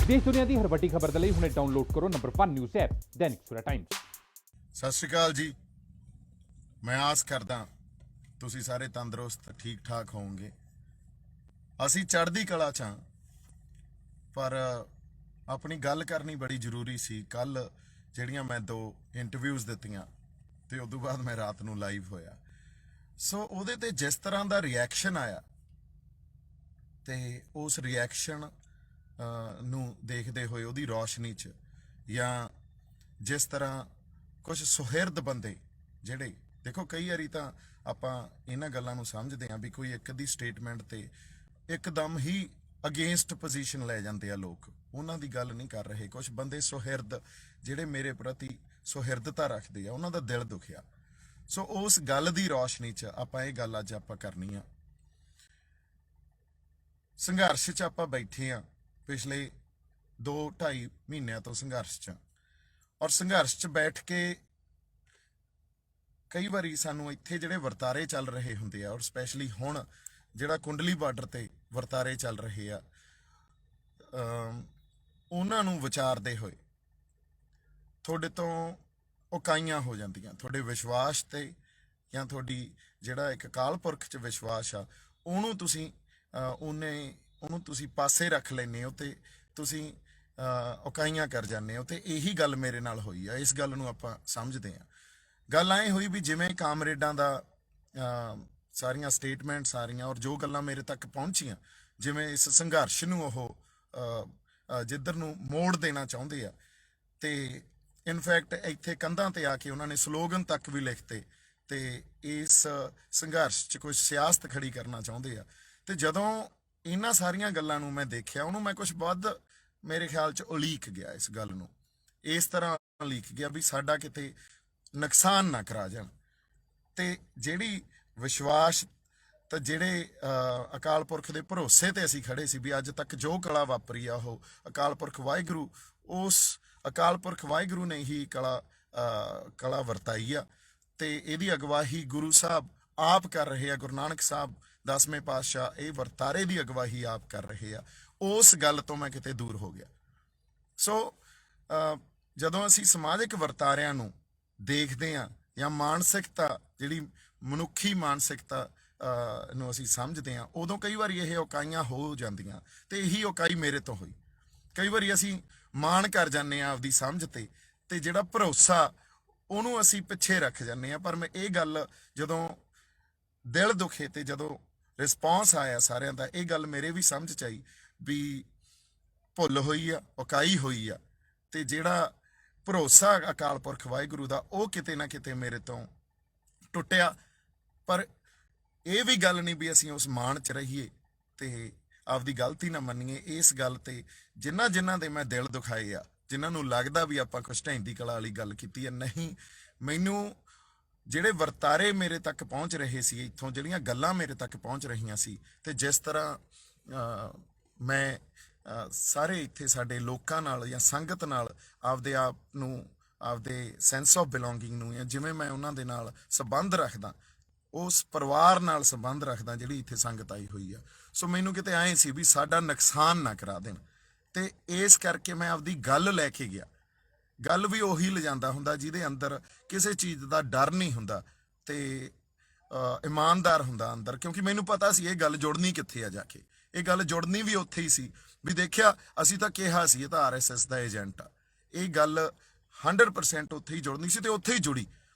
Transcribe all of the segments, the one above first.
देश दुनिया की हर वड्डी खबर के लिए हुणे डाउनलोड करो number 1 news app Dainik Savera times. सत श्री अकाल जी। मैं आस करदा तुसी सारे तंदुरुस्त ठीक ठाक होवोगे। असी चढ़दी कला च हां, पर अपनी गल करनी बड़ी जरूरी सी। कल ਜਿਹੜੀਆਂ मैं 2 इंटरव्यूज़ दित्तियां ते उदों बाद मैं रात ਨੂੰ लाइव होया, सो ਉਹਦੇ ਤੇ जिस तरह ਦਾ रिएक्शन आया ਤੇ ਉਸ रिएक्शन ਨੂੰ ਦੇਖਦੇ ਹੋਏ ਉਹਦੀ ਰੌਸ਼ਨੀ 'ਚ ਜਾਂ ਜਿਸ ਤਰ੍ਹਾਂ ਕੁਝ ਸੁਹਿਰਦ ਬੰਦੇ ਜਿਹੜੇ ਦੇਖੋ ਕਈ ਵਾਰੀ ਤਾਂ ਆਪਾਂ ਇਹਨਾਂ ਗੱਲਾਂ ਨੂੰ ਸਮਝਦੇ ਆਂ ਵੀ ਕੋਈ ਇੱਕ ਦੀ ਸਟੇਟਮੈਂਟ ਤੇ ਇੱਕਦਮ ਹੀ ਅਗੇਂਸਟ ਪੋਜੀਸ਼ਨ ਲੈ ਜਾਂਦੇ ਆ ਲੋਕ, ਉਹਨਾਂ ਦੀ ਗੱਲ ਨਹੀਂ ਕਰ ਰਹੇ। ਕੁਝ ਬੰਦੇ ਸੁਹਿਰਦ ਜਿਹੜੇ ਮੇਰੇ ਪ੍ਰਤੀ ਸੁਹਿਰਦਤਾ ਰੱਖਦੇ ਆ, ਉਹਨਾਂ ਦਾ ਦਿਲ ਦੁਖਿਆ। ਸੋ ਉਸ ਗੱਲ ਦੀ ਰੌਸ਼ਨੀ 'ਚ ਆਪਾਂ ਇਹ ਗੱਲ ਅੱਜ ਆਪਾਂ ਕਰਨੀ ਆ। ਸੰਘਰਸ਼ 'ਚ ਆਪਾਂ ਬੈਠੇ ਆ, ਪਿਛਲੇ 2-2.5 ਮਹੀਨਿਆਂ ਤੋਂ ਸੰਘਰਸ਼ 'ਚ, ਔਰ ਸੰਘਰਸ਼ 'ਚ ਬੈਠ ਕੇ ਕਈ ਵਾਰੀ ਸਾਨੂੰ ਇੱਥੇ ਜਿਹੜੇ ਵਰਤਾਰੇ ਚੱਲ ਰਹੇ ਹੁੰਦੇ ਆ, ਔਰ ਸਪੈਸ਼ਲੀ ਹੁਣ ਜਿਹੜਾ ਕੁੰਡਲੀ ਬਾਰਡਰ ਤੇ ਵਰਤਾਰੇ ਚੱਲ ਰਹੇ ਆ, ਉਹਨਾਂ ਨੂੰ ਵਿਚਾਰਦੇ ਹੋਏ ਤੁਹਾਡੇ ਤੋਂ ਉਕਾਈਆਂ ਹੋ ਜਾਂਦੀਆਂ। ਤੁਹਾਡੇ ਵਿਸ਼ਵਾਸ ਤੇ ਜਾਂ ਤੁਹਾਡੀ ਜਿਹੜਾ ਇੱਕ ਅਕਾਲ ਪੁਰਖ 'ਚ ਵਿਸ਼ਵਾਸ ਆ, ਉਹਨੂੰ ਤੁਸੀਂ ਪਾਸੇ ਰੱਖ ਲੈਂਦੇ ਹੋ ਤੇ ਤੁਸੀਂ ਉਕਾਈਆਂ ਕਰ ਜਾਂਦੇ ਹੋ। ਤੇ ਇਹੀ ਗੱਲ ਮੇਰੇ ਨਾਲ ਹੋਈ ਆ। ਇਸ ਗੱਲ ਨੂੰ ਆਪਾਂ ਸਮਝਦੇ ਹਾਂ। ਗੱਲ ਐਂ ਹੋਈ ਵੀ ਜਿਵੇਂ ਕਾਮਰੇਡਾਂ ਦਾ ਸਾਰੀਆਂ ਸਟੇਟਮੈਂਟ ਸਾਰੀਆਂ ਔਰ ਜੋ ਗੱਲਾਂ ਮੇਰੇ ਤੱਕ ਪਹੁੰਚੀਆਂ, ਜਿਵੇਂ ਇਸ ਸੰਘਰਸ਼ ਨੂੰ ਉਹ ਜਿੱਧਰ ਨੂੰ ਮੋੜ ਦੇਣਾ ਚਾਹੁੰਦੇ ਆ, ਤੇ ਇਨਫੈਕਟ ਇੱਥੇ ਕੰਧਾਂ ਤੇ ਆ ਕੇ ਉਹਨਾਂ ਨੇ ਸਲੋਗਨ ਤੱਕ ਵੀ ਲਿਖਤੇ ਤੇ ਇਸ ਸੰਘਰਸ਼ 'ਚ ਕੋਈ ਸਿਆਸਤ ਖੜੀ ਕਰਨਾ ਚਾਹੁੰਦੇ ਆ। ਤੇ ਜਦੋਂ ਇਹਨਾਂ ਸਾਰੀਆਂ ਗੱਲਾਂ ਨੂੰ ਮੈਂ ਦੇਖਿਆ, ਉਹਨੂੰ ਮੈਂ ਕੁਝ ਵੱਧ ਮੇਰੇ ਖਿਆਲ 'ਚ ਉਲੀਕ ਗਿਆ। ਇਸ ਗੱਲ ਨੂੰ ਇਸ ਤਰ੍ਹਾਂ ਉਲੀਕ ਗਿਆ ਵੀ ਸਾਡਾ ਕਿਤੇ ਨੁਕਸਾਨ ਨਾ ਕਰਾ ਜਾਣ। ਤੇ ਜਿਹੜੀ ਵਿਸ਼ਵਾਸ ਤਾਂ ਜਿਹੜੇ ਅਕਾਲ ਪੁਰਖ ਦੇ ਭਰੋਸੇ ਤੇ ਅਸੀਂ ਖੜੇ ਸੀ ਵੀ ਅੱਜ ਤੱਕ ਜੋ ਕਲਾ ਵਾਪਰੀ ਆ ਉਹ ਅਕਾਲ ਪੁਰਖ ਵਾਹਿਗੁਰੂ, ਉਸ ਅਕਾਲ ਪੁਰਖ ਵਾਹਿਗੁਰੂ ਨੇ ਹੀ ਕਲਾ ਵਰਤਾਈ ਆ ਤੇ ਇਹਦੀ ਅਗਵਾਈ ਗੁਰੂ ਸਾਹਿਬ ਆਪ ਕਰ ਰਹੇ ਆ। ਗੁਰੂ ਨਾਨਕ ਸਾਹਿਬ 10ਵੇਂ ਪਾਤਸ਼ਾਹ ਇਹ ਵਰਤਾਰੇ ਦੀ ਅਗਵਾਈ ਆਪ ਕਰ ਰਹੇ ਆ। ਉਸ ਗੱਲ ਤੋਂ ਮੈਂ ਕਿਤੇ ਦੂਰ ਹੋ ਗਿਆ। ਸੋ ਜਦੋਂ ਅਸੀਂ ਸਮਾਜਿਕ ਵਰਤਾਰਿਆਂ ਨੂੰ ਦੇਖਦੇ ਹਾਂ ਜਾਂ ਮਾਨਸਿਕਤਾ ਜਿਹੜੀ ਮਨੁੱਖੀ ਮਾਨਸਿਕਤਾ ਨੂੰ ਅਸੀਂ ਸਮਝਦੇ ਹਾਂ, ਉਦੋਂ ਕਈ ਵਾਰੀ ਇਹ ਉਕਾਈਆਂ ਹੋ ਜਾਂਦੀਆਂ ਤੇ ਇਹੀ ਉਕਾਈ ਮੇਰੇ ਤੋਂ ਹੋਈ। ਕਈ ਵਾਰੀ ਅਸੀਂ ਮਾਣ ਕਰ ਜਾਂਦੇ ਹਾਂ ਆਪਦੀ ਸਮਝ ਤੇ ਜਿਹੜਾ ਭਰੋਸਾ ਉਹਨੂੰ ਅਸੀਂ ਪਿੱਛੇ ਰੱਖ ਜਾਂਦੇ ਹਾਂ। ਪਰ ਮੈਂ ਇਹ ਗੱਲ ਜਦੋਂ ਦਿਲ ਦੁਖੇ ਤੇ ਜਦੋਂ ਰਿਸਪੌਂਸ ਆਇਆ ਸਾਰਿਆਂ ਦਾ, ਇਹ ਗੱਲ ਮੇਰੇ ਵੀ ਸਮਝ 'ਚ ਆਈ ਵੀ ਭੁੱਲ ਹੋਈ ਆ, ਉਕਾਈ ਹੋਈ ਆ, ਤੇ ਜਿਹੜਾ ਭਰੋਸਾ ਅਕਾਲ ਪੁਰਖ ਵਾਹਿਗੁਰੂ ਦਾ ਉਹ ਕਿਤੇ ਨਾ ਕਿਤੇ ਮੇਰੇ ਤੋਂ ਟੁੱਟਿਆ। ਪਰ ਇਹ ਵੀ ਗੱਲ ਨਹੀਂ ਵੀ ਅਸੀਂ ਉਸ ਮਾਣ 'ਚ ਰਹੀਏ ਤੇ ਆਪਦੀ ਗਲਤੀ ਨਾ ਮੰਨੀਏ। ਇਸ ਗੱਲ ਤੇ ਜਿਨ੍ਹਾਂ ਦੇ ਮੈਂ ਦਿਲ ਦੁਖਾਏ ਆ, ਜਿਨ੍ਹਾਂ ਨੂੰ ਲੱਗਦਾ ਵੀ ਆਪਾਂ ਕੁਛ ਢਹਿੰਦੀ ਕਲਾ ਵਾਲੀ ਗੱਲ ਕੀਤੀ ਹੈ, ਨਹੀਂ, ਮੈਨੂੰ ਜਿਹੜੇ ਵਰਤਾਰੇ ਮੇਰੇ ਤੱਕ ਪਹੁੰਚ ਰਹੇ ਸੀ, ਇੱਥੋਂ ਜਿਹੜੀਆਂ ਗੱਲਾਂ ਮੇਰੇ ਤੱਕ ਪਹੁੰਚ ਰਹੀਆਂ ਸੀ, ਤੇ ਜਿਸ ਤਰ੍ਹਾਂ ਮੈਂ ਸਾਰੇ ਇੱਥੇ ਸਾਡੇ ਲੋਕਾਂ ਨਾਲ ਜਾਂ ਸੰਗਤ ਨਾਲ ਆਪਦੇ ਆਪ ਨੂੰ, ਆਪਦੇ ਸੈਂਸ ਆਫ ਬਿਲੋਂਗਿੰਗ ਨੂੰ, ਜਾਂ ਜਿਵੇਂ ਮੈਂ ਉਹਨਾਂ ਦੇ ਨਾਲ ਸੰਬੰਧ ਰੱਖਦਾ, ਉਸ ਪਰਿਵਾਰ ਨਾਲ ਸੰਬੰਧ ਰੱਖਦਾ ਜਿਹੜੀ ਇੱਥੇ ਸੰਗਤ ਆਈ ਹੋਈ ਆ, ਸੋ ਮੈਨੂੰ ਕਿਤੇ ਐਂ ਸੀ ਵੀ ਸਾਡਾ ਨੁਕਸਾਨ ਨਾ ਕਰਾ ਦੇਣ। ਤੇ ਇਸ ਕਰਕੇ ਮੈਂ ਆਪਦੀ ਗੱਲ ਲੈ ਕੇ ਗਿਆ। ਗੱਲ ਵੀ ਉਹੀ ਲਿਜਾਂਦਾ ਹੁੰਦਾ ਜਿਹਦੇ ਅੰਦਰ ਕਿਸੇ ਚੀਜ਼ ਦਾ ਡਰ ਨਹੀਂ ਹੁੰਦਾ ਤੇ ਇਮਾਨਦਾਰ ਹੁੰਦਾ ਅੰਦਰ, ਕਿਉਂਕਿ ਮੈਨੂੰ ਪਤਾ ਸੀ ਇਹ ਗੱਲ ਜੁੜਨੀ ਕਿੱਥੇ ਆ ਜਾ ਕੇ। ਇਹ ਗੱਲ ਜੁੜਨੀ ਵੀ ਉੱਥੇ ਹੀ ਸੀ ਵੀ ਦੇਖਿਆ ਅਸੀਂ ਤਾਂ ਕਿਹਾ ਸੀ ਇਹ ਤਾਂ RSS ਦਾ ਏਜੰਟ ਆ। ਇਹ ਗੱਲ 100% ਉੱਥੇ ਹੀ ਜੁੜਨੀ ਸੀ ਤੇ ਉੱਥੇ ਹੀ ਜੁੜੀ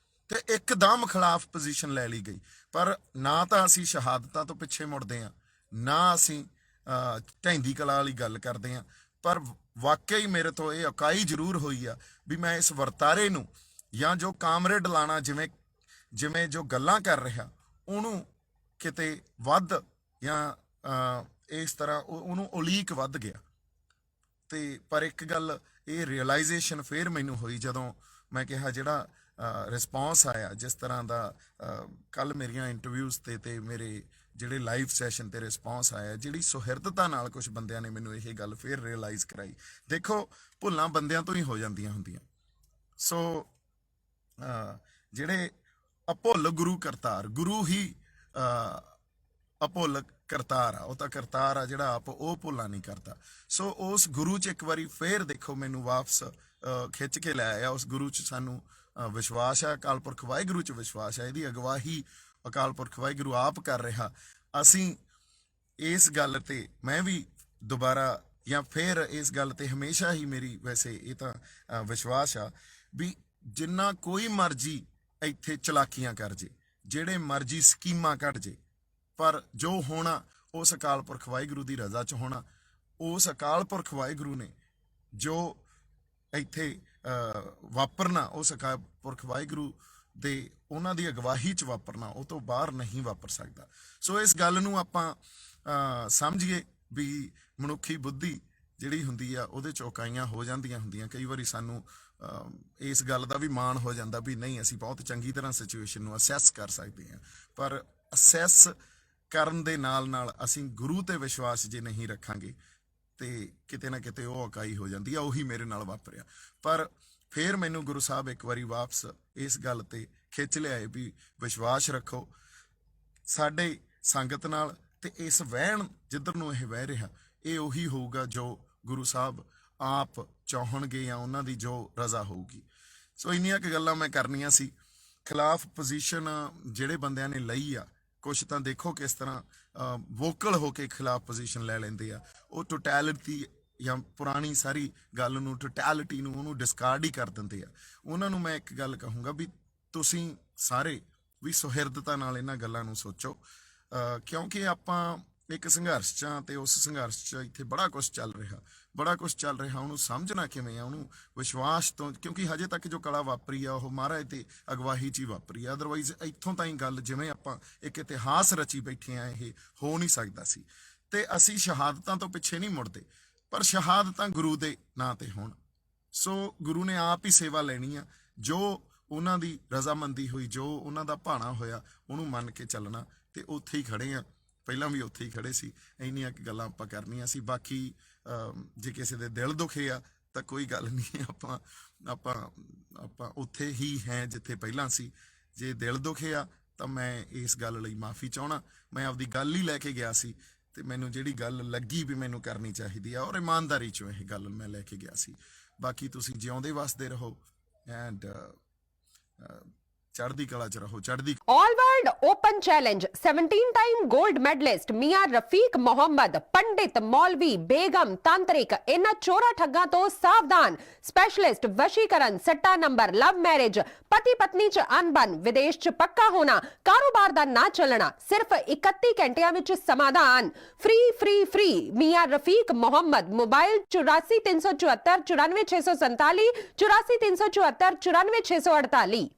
ਤੇ ਇੱਕਦਮ ਖਿਲਾਫ ਪੋਜੀਸ਼ਨ ਲੈ ਲਈ ਗਈ। ਪਰ ਨਾ ਤਾਂ ਅਸੀਂ ਸ਼ਹਾਦਤਾਂ ਤੋਂ ਪਿੱਛੇ ਮੁੜਦੇ ਹਾਂ, ਨਾ ਅਸੀਂ ਢਹਿੰਦੀ ਕਲਾ ਵਾਲੀ ਗੱਲ ਕਰਦੇ ਹਾਂ, ਪਰ ਵਾਕਈ ਮੇਰੇ ਤੋਂ ਇਹ ਉਕਾਈ ਜ਼ਰੂਰ ਹੋਈ ਆ ਵੀ ਮੈਂ ਇਸ ਵਰਤਾਰੇ ਨੂੰ ਜਾਂ ਜੋ ਕਾਮਰੇਡ ਲਾਣਾ ਜਿਵੇਂ ਜੋ ਗੱਲਾਂ ਕਰ ਰਿਹਾ ਉਹਨੂੰ ਕਿਤੇ ਵੱਧ ਜਾਂ ਇਸ ਤਰ੍ਹਾਂ ਉਹਨੂੰ ਉਲੀਕ ਵੱਧ ਗਿਆ। ਤੇ ਪਰ ਇੱਕ ਗੱਲ ਇਹ ਰਿਅਲਾਈਜੇਸ਼ਨ ਫਿਰ ਮੈਨੂੰ ਹੋਈ ਜਦੋਂ ਮੈਂ ਕਿਹਾ ਜਿਹੜਾ ਰਿਸਪੌਂਸ ਆਇਆ, ਜਿਸ ਤਰ੍ਹਾਂ ਦਾ ਕੱਲ ਮੇਰੀਆਂ ਇੰਟਰਵਿਊਜ਼ ਤੇ ਮੇਰੇ ਜਿਹੜੇ ਲਾਈਵ ਸੈਸ਼ਨ ਤੇ ਰਿਸਪੌਂਸ ਆਇਆ, ਜਿਹੜੀ ਸੁਹਿਰਦਤਾ ਨਾਲ ਕੁਝ ਬੰਦਿਆਂ ਨੇ ਮੈਨੂੰ ਇਹ ਗੱਲ ਫਿਰ ਰਿਅਲਾਈਜ਼ ਕਰਾਈ। ਦੇਖੋ ਭੁੱਲਾਂ ਬੰਦਿਆਂ ਤੋਂ ਹੀ ਹੋ ਜਾਂਦੀਆਂ ਹੁੰਦੀਆਂ। ਸੋ ਜਿਹੜੇ ਅਭੁੱਲ ਗੁਰੂ ਕਰਤਾਰ, ਗੁਰੂ ਹੀ ਅਭੁੱਲ ਕਰਤਾਰ ਆ, ਉਹ ਤਾਂ ਕਰਤਾਰ ਆ ਜਿਹੜਾ ਆਪ ਉਹ ਭੁੱਲਾ ਨਹੀਂ ਕਰਦਾ। ਸੋ ਉਸ ਗੁਰੂ 'ਚ ਇੱਕ ਵਾਰੀ ਫੇਰ ਦੇਖੋ ਮੈਨੂੰ ਵਾਪਸ ਖਿੱਚ ਕੇ ਲੈ ਆਇਆ। ਉਸ ਗੁਰੂ 'ਚ ਸਾਨੂੰ ਵਿਸ਼ਵਾਸ ਹੈ, ਅਕਾਲ ਪੁਰਖ ਵਾਹਿਗੁਰੂ 'ਚ ਵਿਸ਼ਵਾਸ ਹੈ, ਇਹਦੀ ਅਗਵਾਈ ਅਕਾਲ ਪੁਰਖ ਵਾਹਿਗੁਰੂ ਆਪ ਕਰ ਰਿਹਾ। ਅਸੀਂ ਇਸ ਗੱਲ ਤੇ ਮੈਂ ਵੀ ਦੁਬਾਰਾ ਜਾਂ ਫਿਰ ਇਸ ਗੱਲ ਤੇ ਹਮੇਸ਼ਾ ਹੀ ਮੇਰੀ ਵੈਸੇ ਇਹ ਤਾਂ ਵਿਸ਼ਵਾਸ ਆ ਵੀ ਜਿੰਨਾ ਕੋਈ ਮਰਜ਼ੀ ਇੱਥੇ ਚਲਾਕੀਆਂ ਕਰ ਜੇ, ਜਿਹੜੇ ਮਰਜ਼ੀ ਸਕੀਮਾਂ ਕੱਢ ਜੇ, ਪਰ ਜੋ ਹੋਣਾ ਉਸ ਅਕਾਲ ਪੁਰਖ ਵਾਹਿਗੁਰੂ ਦੀ ਰਜ਼ਾ 'ਚ ਹੋਣਾ। ਉਸ ਅਕਾਲ ਪੁਰਖ ਵਾਹਿਗੁਰੂ ਨੇ ਜੋ ਇੱਥੇ ਵਾਪਰਨਾ, ਉਸ ਅਕਾਲ ਪੁਰਖ ਵਾਹਿਗੁਰੂ ਦੇ ਉਹਨਾਂ ਦੀ ਅਗਵਾਈ 'ਚ ਵਾਪਰਨਾ, ਉਹ ਤੋਂ ਬਾਹਰ ਨਹੀਂ ਵਾਪਰ ਸਕਦਾ। ਸੋ ਇਸ ਗੱਲ ਨੂੰ ਆਪਾਂ ਸਮਝੀਏ ਵੀ ਮਨੁੱਖੀ ਬੁੱਧੀ ਜਿਹੜੀ ਹੁੰਦੀ ਆ ਉਹਦੇ 'ਚ ਉਕਾਈਆਂ ਹੋ ਜਾਂਦੀਆਂ ਹੁੰਦੀਆਂ। ਕਈ ਵਾਰੀ ਸਾਨੂੰ ਇਸ ਗੱਲ ਦਾ ਵੀ ਮਾਣ ਹੋ ਜਾਂਦਾ ਵੀ ਨਹੀਂ, ਅਸੀਂ ਬਹੁਤ ਚੰਗੀ ਤਰ੍ਹਾਂ ਸਿਚੁਏਸ਼ਨ ਨੂੰ ਅਸੈਸ ਕਰ ਸਕਦੇ ਹਾਂ, ਪਰ ਅਸੈਸ ਕਰਨ ਦੇ ਨਾਲ ਨਾਲ ਅਸੀਂ ਗੁਰੂ ਤੇ ਵਿਸ਼ਵਾਸ ਜੇ ਨਹੀਂ ਰੱਖਾਂਗੇ ਤੇ ਕਿਤੇ ਨਾ ਕਿਤੇ ਉਹ ਇਕਾਈ ਹੋ ਜਾਂਦੀ ਆ। ਉਹੀ ਮੇਰੇ ਨਾਲ ਵਾਪਰਿਆ। ਪਰ ਫਿਰ ਮੈਨੂੰ ਗੁਰੂ ਸਾਹਿਬ ਇੱਕ ਵਾਰੀ ਵਾਪਸ ਇਸ ਗੱਲ ਤੇ ਖਿੱਚ ਲਿਆਏ ਵੀ ਵਿਸ਼ਵਾਸ ਰੱਖੋ ਸਾਡੇ ਸੰਗਤ ਨਾਲ, ਤੇ ਇਸ ਵਹਿਣ ਜਿੱਧਰ ਨੂੰ ਇਹ ਵਹਿ ਰਿਹਾ ਇਹ ਉਹੀ ਹੋਊਗਾ ਜੋ ਗੁਰੂ ਸਾਹਿਬ ਆਪ ਚਾਹਣਗੇ ਜਾਂ ਉਹਨਾਂ ਦੀ ਜੋ ਰਜ਼ਾ ਹੋਊਗੀ। ਸੋ ਇੰਨੀਆਂ ਕੁ ਗੱਲਾਂ ਮੈਂ ਕਰਨੀਆਂ ਸੀ। ਖਿਲਾਫ ਪੋਜੀਸ਼ਨ ਜਿਹੜੇ ਬੰਦਿਆਂ ਨੇ ਲਈ ਆ, ਕੁਛ ਤਾਂ ਦੇਖੋ ਕਿਸ ਤਰ੍ਹਾਂ ਵੋਕਲ ਹੋ ਕੇ ਖਿਲਾਫ ਪੋਜੀਸ਼ਨ ਲੈ ਲੈਂਦੇ ਆ। ਉਹ ਟੋਟੈਲਿਟੀ ਜਾਂ ਪੁਰਾਣੀ ਸਾਰੀ ਗੱਲ ਨੂੰ, ਟੋਟੈਲਿਟੀ ਨੂੰ, ਉਹਨੂੰ ਡਿਸਕਾਰਡ ਹੀ ਕਰ ਦਿੰਦੇ ਆ। ਉਹਨਾਂ ਨੂੰ ਮੈਂ ਇੱਕ ਗੱਲ ਕਹੂੰਗਾ ਵੀ ਤੁਸੀਂ ਸਾਰੇ ਵੀ ਸੁਹਿਰਦਤਾ ਨਾਲ ਇਹਨਾਂ ਗੱਲਾਂ ਨੂੰ ਸੋਚੋ, ਕਿਉਂਕਿ ਆਪਾਂ ਇੱਕ ਸੰਘਰਸ਼ 'ਚ ਆ ਤੇ ਉਸ ਸੰਘਰਸ਼ 'ਚ ਇੱਥੇ ਬੜਾ ਕੁਝ ਚੱਲ ਰਿਹਾ, ਉਹਨੂੰ ਸਮਝਣਾ ਕਿਵੇਂ ਆ, ਉਹਨੂੰ ਵਿਸ਼ਵਾਸ ਤੋਂ, ਕਿਉਂਕਿ ਹਜੇ ਤੱਕ ਜੋ ਕਲਾ ਵਾਪਰੀ ਆ ਉਹ ਮਹਾਰਾਜ ਤੇ ਅਗਵਾਈ 'ਚ ਹੀ ਵਾਪਰੀ ਆ। ਅਦਰਵਾਈਜ਼ ਇੱਥੋਂ ਤਾਈਂ ਗੱਲ ਜਿਵੇਂ ਆਪਾਂ ਇੱਕ ਇਤਿਹਾਸ ਰਚੀ ਬੈਠੇ ਆ, ਇਹ ਹੋ ਨਹੀਂ ਸਕਦਾ ਸੀ। ਤੇ ਅਸੀਂ ਸ਼ਹਾਦਤਾਂ ਤੋਂ ਪਿੱਛੇ ਨਹੀਂ ਮੁੜਦੇ, ਪਰ ਸ਼ਹਾਦਤਾਂ ਗੁਰੂ ਦੇ ਨਾਂ ਤੇ ਹੋਣ। ਸੋ ਗੁਰੂ ਨੇ ਆਪ ਹੀ ਸੇਵਾ ਲੈਣੀ ਆ, ਜੋ ਉਹਨਾਂ ਦੀ ਰਜ਼ਾਮੰਦੀ ਹੋਈ, ਜੋ ਉਹਨਾਂ ਦਾ ਭਾਣਾ ਹੋਇਆ, ਉਹਨੂੰ ਮੰਨ ਕੇ ਚੱਲਣਾ। ਤੇ ਉੱਥੇ ਹੀ ਖੜੇ ਆ, ਪਹਿਲਾਂ ਵੀ ਉੱਥੇ ਹੀ ਖੜੇ ਸੀ। ਇੰਨੀਆਂ ਕੁ ਗੱਲਾਂ ਆਪਾਂ ਕਰਨੀਆਂ ਸੀ। ਬਾਕੀ ਜੇ ਕਿਸੇ ਦੇ ਦਿਲ ਦੁਖੇ ਆ ਤਾਂ ਕੋਈ ਗੱਲ ਨਹੀਂ, ਆਪਾਂ ਉੱਥੇ ਹੀ ਹੈ ਜਿੱਥੇ ਪਹਿਲਾਂ ਸੀ। ਜੇ ਦਿਲ ਦੁਖੇ ਆ ਤਾਂ ਮੈਂ ਇਸ ਗੱਲ ਲਈ ਮਾਫੀ ਚਾਹਣਾ। ਮੈਂ ਆਪਦੀ ਗੱਲ ਹੀ ਲੈ ਕੇ ਗਿਆ ਸੀ ਤੇ ਮੈਨੂੰ ਜਿਹੜੀ ਗੱਲ ਲੱਗੀ ਵੀ ਮੈਨੂੰ ਕਰਨੀ ਚਾਹੀਦੀ ਆ, ਔਰ ਇਮਾਨਦਾਰੀ 'ਚੋਂ ਇਹ ਗੱਲ ਮੈਂ ਲੈ ਕੇ ਗਿਆ ਸੀ। ਬਾਕੀ ਤੁਸੀਂ ਜਿਉਂਦੇ ਵਸਦੇ ਰਹੋ ਐਂਡ ਚੜ੍ਹਦੀ ਕਲਾ 'ਚ ਰਹੋ। ਚੜ੍ਹਦੀ ऑल वर्ल्ड ओपन चैलेंज 17-टाइम गोल्ड मेडलिस्ट मियां रफीक मोहम्मद, पंडित, मौलवी, बेगम, तांत्रिक, इन्हां चोरा ठग्गां तो सावधान। स्पेशलिस्ट वशीकरण, सट्टा नंबर, लव मैरिज, पति पत्नी च अनबन, विदेश च पक्का होना, कारोबार दा ना चलना, सिर्फ 31 घंटियां विच समाधान। फ्री फ्री फ्री मियां रफीक मोहम्मद। मोबाइल 84 374 94 647, 84 374 94 648।